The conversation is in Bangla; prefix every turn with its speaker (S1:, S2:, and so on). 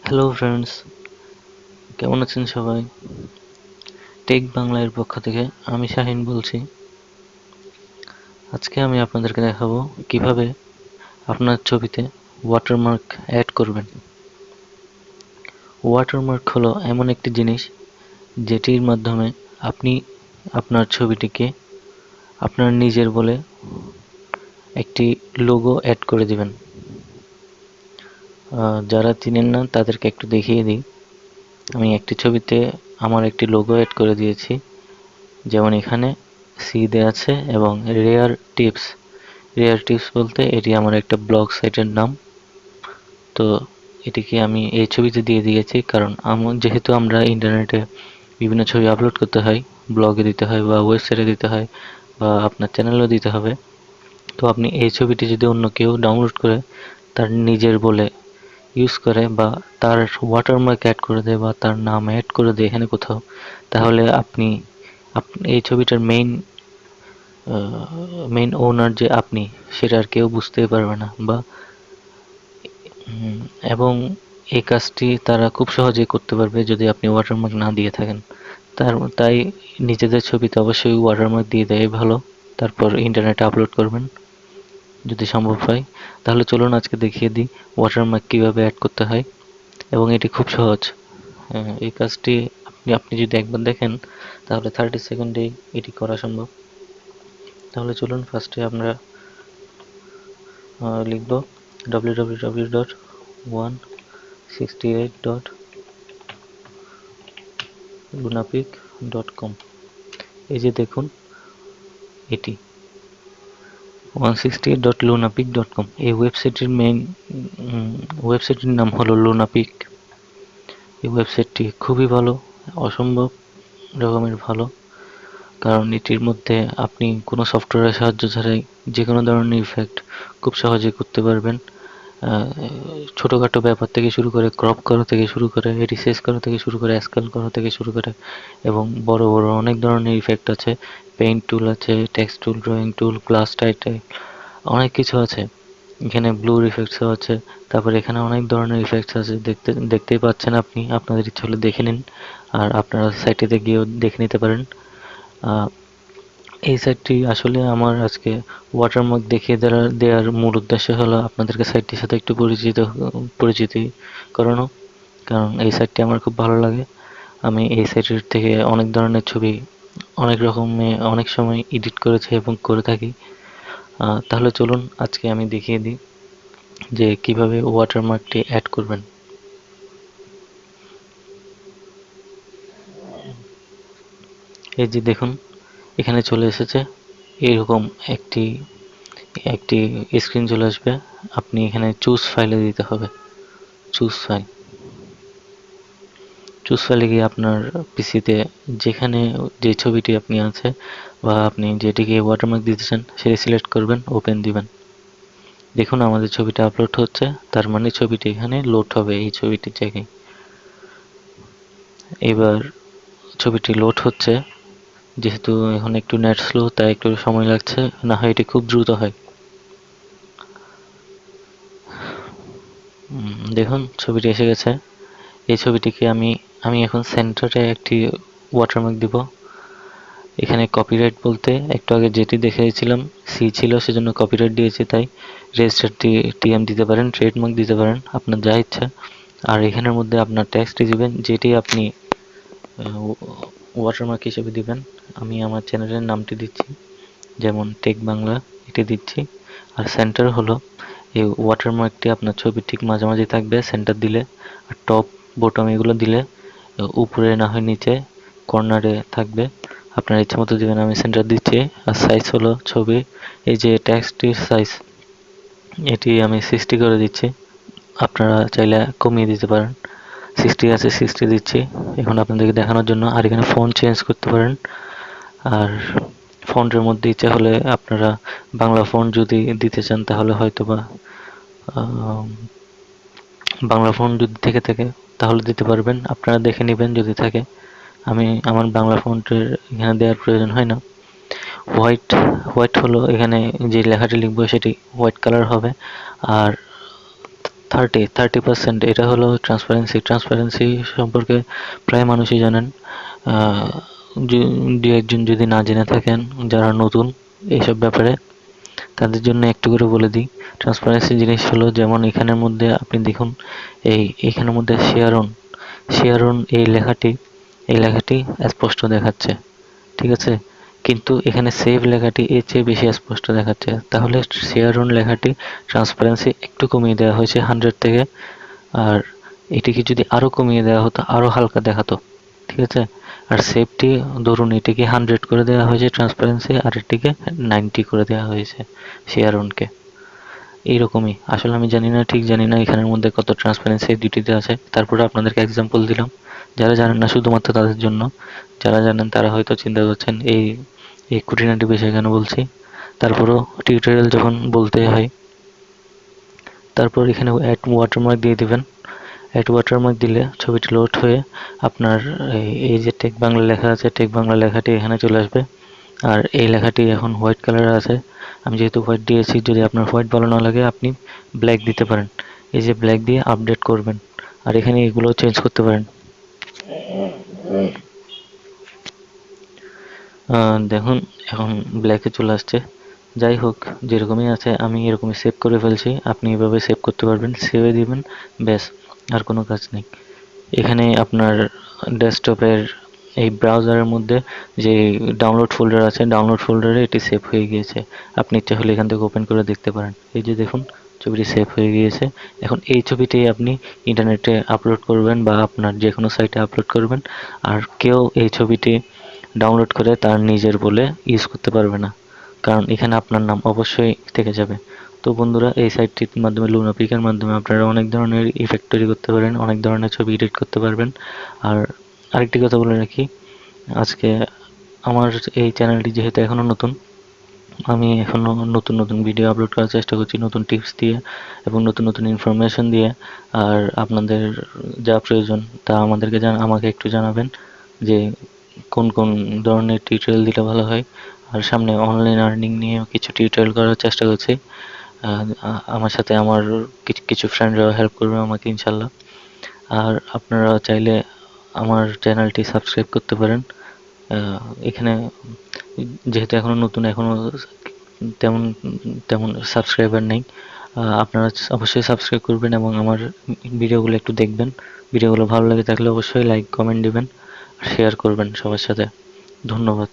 S1: হ্যালো ফ্রেন্ডস, কেমন আছেন সবাই? টেক বাংলার পক্ষ থেকে আমি শাহিন বলছি। আজকে আমি আপনাদেরকে দেখাবো কিভাবে আপনার ছবিতে ওয়াটারমার্ক অ্যাড করবেন। ওয়াটারমার্ক হলো এমন একটি জিনিস যেটির মাধ্যমে আপনি আপনার ছবিটিকে আপনার নিজের বলে একটি লোগো অ্যাড করে দিবেন। যারা চিনেন না তাদেরকে একটু দেখিয়ে দিই। আমি একটি ছবিতে আমার একটি লোগো অ্যাড করে দিয়েছি। যেমন এখানে সি দেয়া আছে এবং রেয়ার টিপস। রেয়ার টিপস বলতে এটি আমার একটা ব্লগ সাইটের নাম। তো এটিকে আমি এই ছবিতে দিয়ে দিয়েছি কারণ যেহেতু আমরা ইন্টারনেটে বিভিন্ন ছবি আপলোড করতে হয়, ব্লগে দিতে হয় বা ওয়েবসাইটে দিতে হয় বা আপনার চ্যানেলেও দিতে হবে। তো আপনি এই ছবিটি যদি অন্য কেউ ডাউনলোড করে তার নিজের বলে ইউজ করে বা তার ওয়াটারমার্ক অ্যাড করে দেয় বা তার নাম অ্যাড করে দেয় এখানে কোথাও, তাহলে আপনি এই ছবিটার মেইন ওনার যে আপনি, সেটা আর কেউ বুঝতেই পারবে না বা এবং এই কাজটি তারা খুব সহজেই করতে পারবে যদি আপনি ওয়াটারমার্ক না দিয়ে থাকেন। তাই নিজেদের ছবিতে অবশ্যই ওয়াটারমার্ক দিয়ে দেয় ভালো। তারপর ইন্টারনেটে আপলোড করবেন যদি সম্ভব হয়। তাহলে চলুন আজকে দেখিয়ে দিই ওয়াটারমার্ক কিভাবে অ্যাড করতে হয় এবং এটি খুব সহজ। এই কাজটি আপনি যদি একবার দেখেন তাহলে 30 সেকেন্ডেই এটি করা সম্ভব। তাহলে চলুন ফার্স্টে আমরা লিখব www.168.lunapic.com। এই যে দেখুন, এটি 168.lunapic.com। এই ওয়েবসাইটের নাম হলো লুনাপিক। এই ওয়েবসাইটটি খুবই ভালো, অসম্ভব রকমের ভালো। কারণ এটির মধ্যে আপনি কোনো সফটওয়্যারের সাহায্য ছাড়াই যে কোনো ধরনের ইফেক্ট খুব সহজে করতে পারবেন। ছোটোখাটো ব্যাপার থেকে শুরু করে ক্রপ করা থেকে শুরু করে রিসাইজ করা থেকে শুরু করে স্কেল করা থেকে শুরু করে এবং বড় বড় অনেক ধরনের ইফেক্ট আছে। পেইন্ট টুল আছে, টেক্সট টুল, ড্রয়িং টুল, গ্লাস টাইটেল, অনেক কিছু আছে। এখানে ব্লুর ইফেক্টসও আছে। তারপর এখানে অনেক ধরনের ইফেক্টস আছে, দেখতেই পাচ্ছেন আপনি। আপনাদের ইচ্ছে হলে দেখে নিন, আর আপনারা সাইটেতে গিয়েও দেখে নিতে পারেন। এই সাইটটি আসলে আমার আজকে ওয়াটারমার্ক দেখিয়ে দেওয়ার মূল উদ্দেশ্য হলো আপনাদেরকে সাইটটির সাথে একটু পরিচিতি করানো। কারণ এই সাইটটি আমার খুব ভালো লাগে। আমি এই সাইটের থেকে অনেক ধরনের ছবি অনেক রকমের অনেক সময় এডিট করেছি এবং করে থাকি। তাহলে চলুন আজকে আমি দেখিয়ে দিই যে কিভাবে ওয়াটারমার্কটি অ্যাড করবেন। এই যে দেখুন, এখানে চলে এসেছে। এরকম একটি একটি স্ক্রিন চলে আসবে। আপনি এখানে চুজ ফাইলে দিতে হবে। চুজ ফাইল চুজ ফাইলে গিয়ে আপনার পিসিতে যেখানে যে ছবিটি আপনি আছে বা আপনি যেটিকে ওয়াটারমার্ক দিতে চান সেটি সিলেক্ট করবেন, ওপেন দিবেন। দেখুন আমাদের ছবিটা আপলোড হচ্ছে, তার মানে ছবিটি এখানে লোড হবে এই ছবিটির জায়গায়। এবার ছবিটি লোড হচ্ছে। যেহেতু এখন একটু নেট স্লো তাই একটু সময় লাগছে, না হয় এটি খুব দ্রুত হয়। দেখুন ছবিটি এসে গেছে। এই ছবিটিকে আমি এখন সেন্টারে একটি ওয়াটারমার্ক দিব। এখানে কপিরাইট বলতে একটু আগে যেটি দেখিয়েছিলাম সি ছিল, সেজন্য কপিরাইট দিয়েছি। তাই রেজিস্টার টিএম দিতে পারেন, ট্রেডমার্ক দিতে পারেন, আপনার যা ইচ্ছা। আর এখানের মধ্যে আপনার ট্যাক্সটি দিবেন যেটি আপনি ওয়াটারমার্ক হিসেবে দিবেন। আমি আমার চ্যানেলের নামটি দিচ্ছি, যেমন টেক বাংলা, এটি দিচ্ছি। আর সেন্টার হলো এই ওয়াটারমার্কটি আপনার ছবির ঠিক মাঝামাঝি থাকবে সেন্টার দিলে। আর টপ বটম এগুলো দিলে উপরে না হয় নিচে কর্নারে থাকবে, আপনার ইচ্ছা মতো দিবেন। আমি সেন্টার দিচ্ছি। আর সাইজ হলো ছবি, এই যে টেক্সটির সাইজ, এটি আমি 60 করে দিচ্ছি। আপনারা চাইলে কমিয়ে দিতে পারেন। 60 আছে, 60 দিচ্ছি এখন আপনাদেরকে দেখানোর জন্য। আর এখানে ফন্ট চেঞ্জ করতে পারেন। আর ফন্টের মধ্যে ইচ্ছা হলে আপনারা বাংলা ফন্ট যদি দিতে চান তাহলে হয়তোবা বাংলা ফন্ট যদি থেকে থাকে তাহলে দিতে পারবেন, আপনারা দেখে নেবেন যদি থাকে। আমার বাংলা ফন্টের এখানে দেওয়ার প্রয়োজন হয় না। হোয়াইট হোয়াইট হলো এখানে যে লেখাটি লিখবো সেটি হোয়াইট কালার হবে। আর 30% এটা হলো ট্রান্সপারেন্সি সম্পর্কে প্রায় মানুষই জানেন। আহ, দু একজন যদি না জেনে থাকেন, যারা নতুন এইসব ব্যাপারে, তাদের জন্য একটু করে বলে দিই। ট্রান্সপারেন্সি জিনিস হলো, যেমন এখানের মধ্যে আপনি দেখুন, এখানের মধ্যে শেয়ার অন এই লেখাটি স্পষ্ট দেখাচ্ছে, ঠিক আছে? কিন্তু এখানে সেভ লেখাটি এর চেয়ে বেশি স্পষ্ট দেখাচ্ছে। তাহলে শেয়ার অন লেখাটি ট্রান্সপারেন্সি একটু কমিয়ে দেওয়া হয়েছে 100 থেকে। আর এটিকে যদি আরো কমিয়ে দেওয়া হতো, আরো হালকা দেখাতো, ঠিক আছে? আর সেভটি ধরুন এটিকে 100 করে দেওয়া হয়েছে ট্রান্সপারেন্সি, আর এটিকে 90 করে দেওয়া হয়েছে শেয়ার অনকে। এইরকমই আসলে আমি ঠিক জানি না এখানের মধ্যে কত ট্রান্সপারেন্সি দুটিতে আছে। তারপরে আপনাদেরকে এক্সাম্পল দিলাম। যারা জানেন না শুধুমাত্র তাদের জন্য, যারা জানেন তারা হয়তো চিন্তা করছেন এই খুঁটিনাটি বিষয় কেন বলছি। তারপরও টিউটোরিয়াল যখন বলতে হয়, তারপর এখানে অ্যাড ওয়াটারমার্ক দিয়ে দিবেন। অ্যাড ওয়াটারমার্ক দিলে ছবিটি লোড হয়ে আপনার এই যে টেক বাংলা লেখা আছে, টেক বাংলা লেখাটি এখানে চলে আসবে। আর এই লেখাটি এখন হোয়াইট কালারে আছে। আমি যেহেতু হোয়াইট দিয়েছি, যদি আপনার হোয়াইট ভালো না লাগে আপনি ব্ল্যাক দিতে পারেন। এই যে ব্ল্যাক দিয়ে আপডেট করবেন, আর এখানে এগুলো চেঞ্জ করতে পারেন। দেখুন এখন ব্ল্যাকে চলে আসছে। যাই হোক, যেরকমই আছে আমি এরকমই সেভ করে ফেলছি। আপনি এভাবে সেভ করতে পারবেন, সেভে দিবেন, ব্যাস, আর কোনো কাজ নেই। এখানে আপনার ডেস্কটপের এই ব্রাউজারের মধ্যে যে ডাউনলোড ফোল্ডার আছে, ডাউনলোড ফোল্ডারে এটি সেভ হয়ে গিয়েছে। আপনি ইচ্ছা হলে এখান থেকে ওপেন করে দেখতে পারেন। এই যে দেখুন, ছবিটি সেভ হয়ে গিয়েছে। এখন এই ছবিটি আপনি ইন্টারনেটে আপলোড করবেন বা আপনার যে কোনো সাইটে আপলোড করবেন, আর কেউ এই ছবিটি ডাউনলোড করে তার নিজের বলে ইউজ করতে পারবে না, কারণ এখানে আপনার নাম অবশ্যই থেকে যাবে। তো বন্ধুরা, এই সাইটটির মাধ্যমে, লুনাপিকের মাধ্যমে আপনারা অনেক ধরনের ইফেক্ট তৈরি করতে পারেন, অনেক ধরনের ছবি এডিট করতে পারবেন। আর আরেকটি কথা বলে রাখি, আজকে আমার এই চ্যানেলটি যেহেতু এখনও নতুন, আমি এখনও নতুন নতুন ভিডিও আপলোড করার চেষ্টা করছি, নতুন টিপস দিয়ে এবং নতুন নতুন ইনফরমেশন দিয়ে। আর আপনাদের যা প্রয়োজন তা আমাকে একটু জানাবেন, যে কোন কোন ধরনের টিউটোরিয়াল দিলে ভালো হয়। আর সামনে অনলাইন আর্নিং নিয়েও কিছু টিউটোরিয়াল করার চেষ্টা করছি। আমার সাথে আমার কিছু ফ্রেন্ডরাও হেল্প করবে আমাকে ইনশাল্লাহ। আর আপনারা চাইলে আমার চ্যানেলটি সাবস্ক্রাইব করতে পারেন। এখানে যেহেতু এখনো নতুন, এখনো তেমন তেমন সাবস্ক্রাইবার নেই। আপনারা অবশ্যই সাবস্ক্রাইব করবেন এবং আমার ভিডিওগুলো একটু দেখবেন। ভিডিওগুলো ভালো লাগে থাকলে অবশ্যই লাইক কমেন্ট দিবেন, শেয়ার করবেন সবার সাথে। ধন্যবাদ।